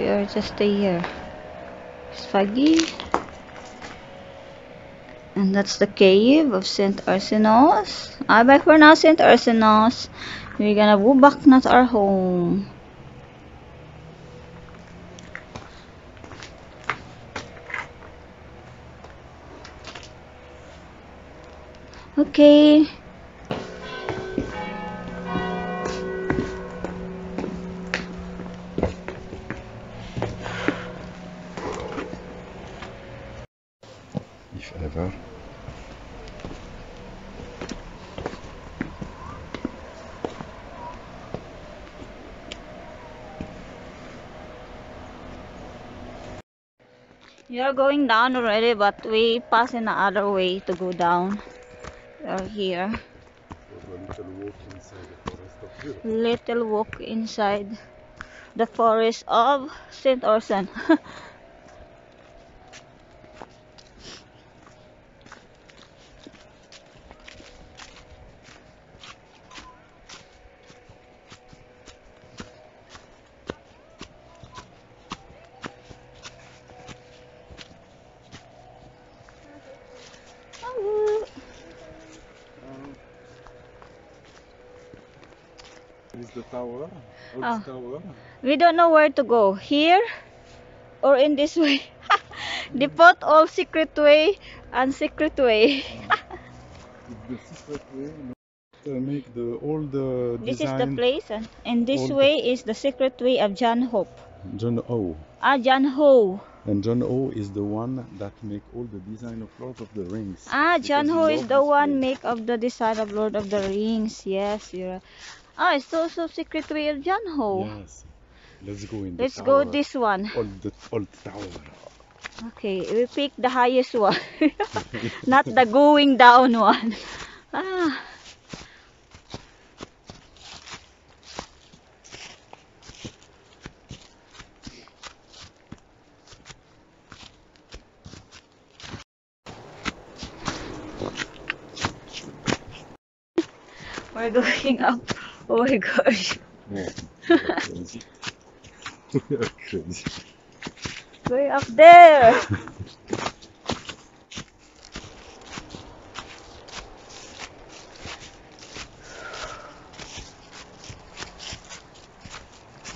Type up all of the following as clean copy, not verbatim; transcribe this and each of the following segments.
we are just stay here. It's foggy. And that's the cave of St. Arsenos. Bye for now, St. Arsenos. We're gonna go back not our home. Okay. If ever. We are going down already, but we pass in the other way to go down. We are here. Little walk inside the forest of St. Orson. Is the tower? Oh. Tower? We don't know where to go. Here or in this way. They put all secret way and secret way. The secret way make all the This design. is the place, and this all way is the secret way of John Hope. John O. John Ho. And John O is the one that make all the design of Lord of the Rings. John Ho is the one make of the design of Lord of the Rings. Yes, you're. It's also secret way of John Ho. Yes. Let's go in the Let's tower. go this one. Old tower. Okay, we pick the highest one. Not the going down one. We're going up. Oh my gosh. Yeah. Crazy. We are crazy. Going up there.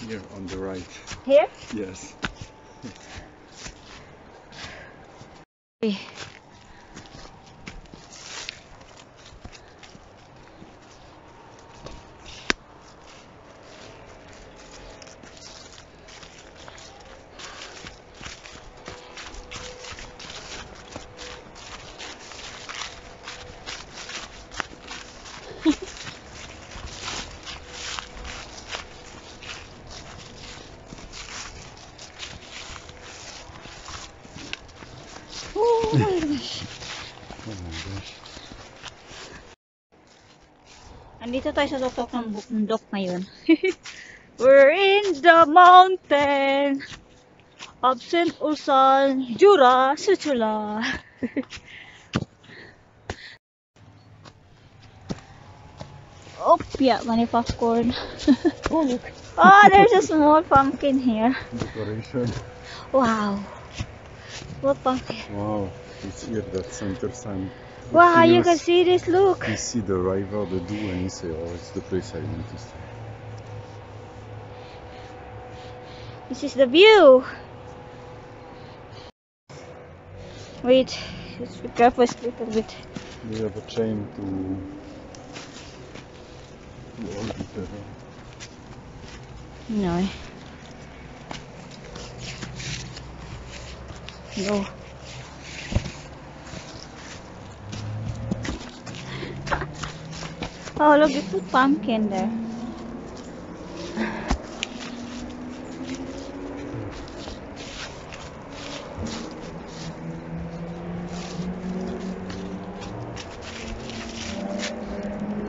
Here on the right. Here? Yes. Oh my gosh. Oh my gosh. Andito tayo sa tuktok ng bundok ngayon. We're in the mountain of St. Urson, Jura, Suchula. Oh, yeah, money popcorn. Oh, look. Oh, there's a small pumpkin here. Decoration. Wow. What pumpkin? Wow. It's here that center sun. Wow, you can see this, look. You see the river, the Doubs, and you say, oh, it's the place I want to stay. This is the view. Wait, let's be careful a little bit. We have a chain to all the terrain. No. No. Oh, look, they put pumpkin there.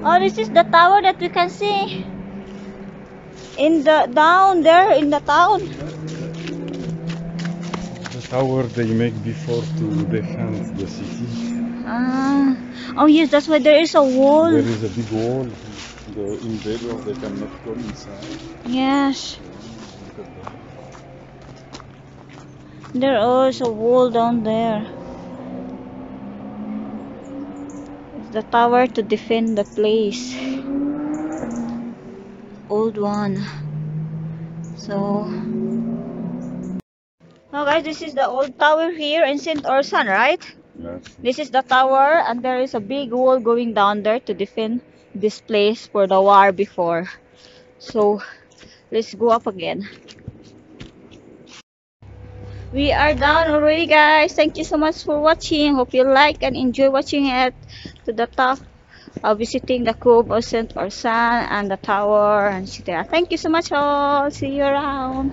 Oh, this is the tower that we can see in the down there in the town. The tower they make before to defend the city. Oh yes, that's why there is a wall. There is a big wall. The invaders they cannot come inside. Yes. Look at that. There is a wall down there. It's the tower to defend the place. Old one. So, oh guys, this is the old tower here in St. Orson, right? Yes. This is the tower, and there is a big wall going down there to defend this place for the war before. So, let's go up again. We are down already, guys. Thank you so much for watching. Hope you like and enjoy watching it to the top. Visiting the Cove of St. Orson and the tower and etc. Thank you so much all. See you around.